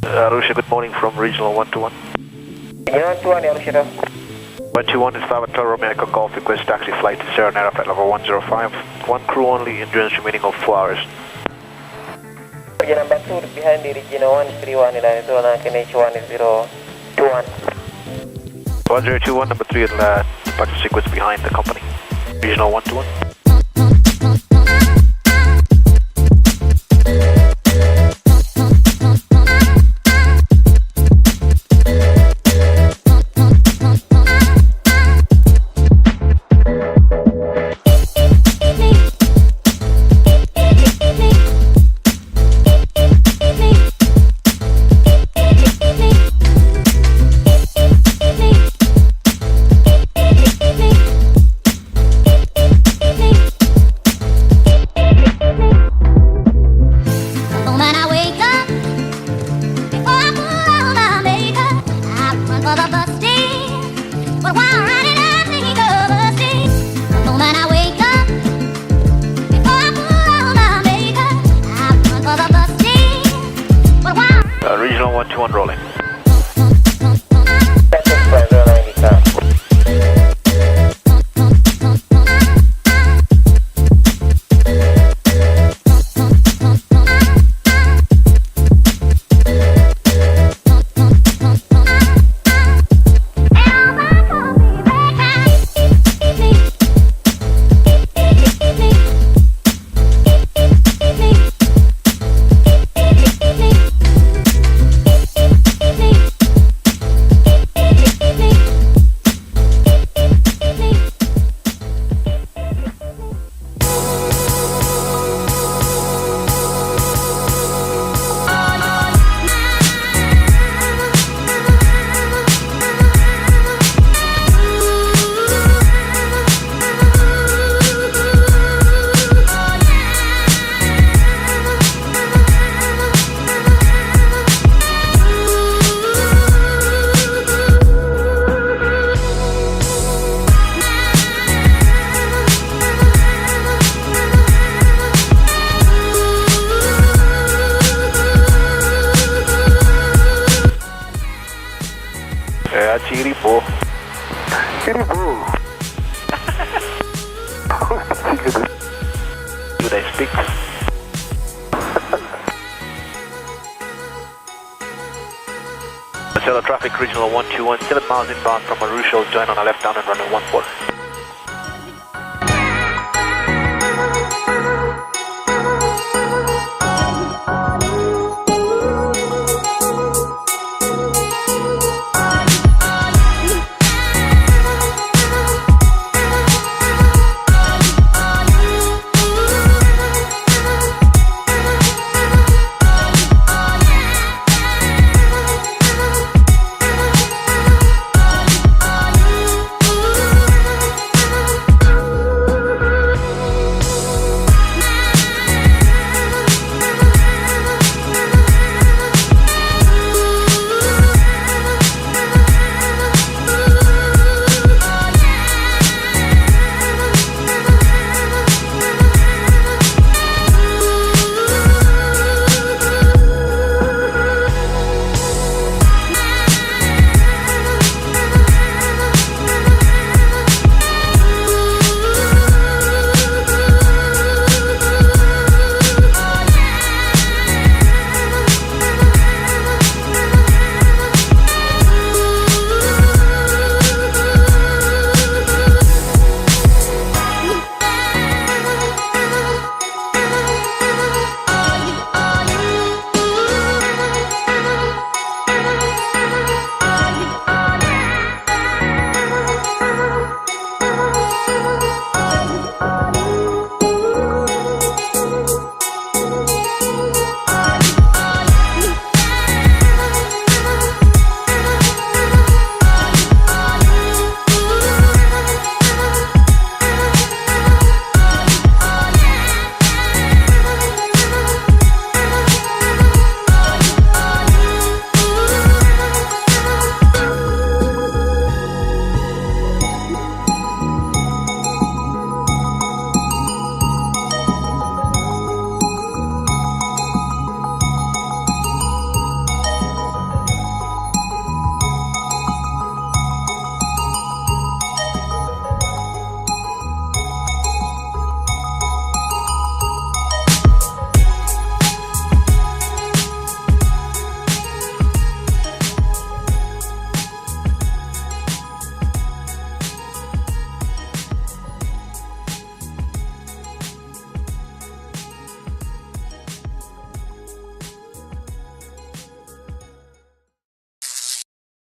Arusha, good morning from Regional 121. Regional 121, Arusha. 121 is 5 at Romeo Echo Golf, request taxi flight to Seronera, flight level 105. One crew only, endurance remaining of 4 hours. Region number 2 behind the Regional 131 in Arizona, KNH1021. 1021, number 3 departure sequence behind the company. Regional 121. Regional 121 rolling. Chiripo. Do they speak? Marcelo traffic, Regional 121, 7 miles inbound from Arusha, join on a left down and run at 14.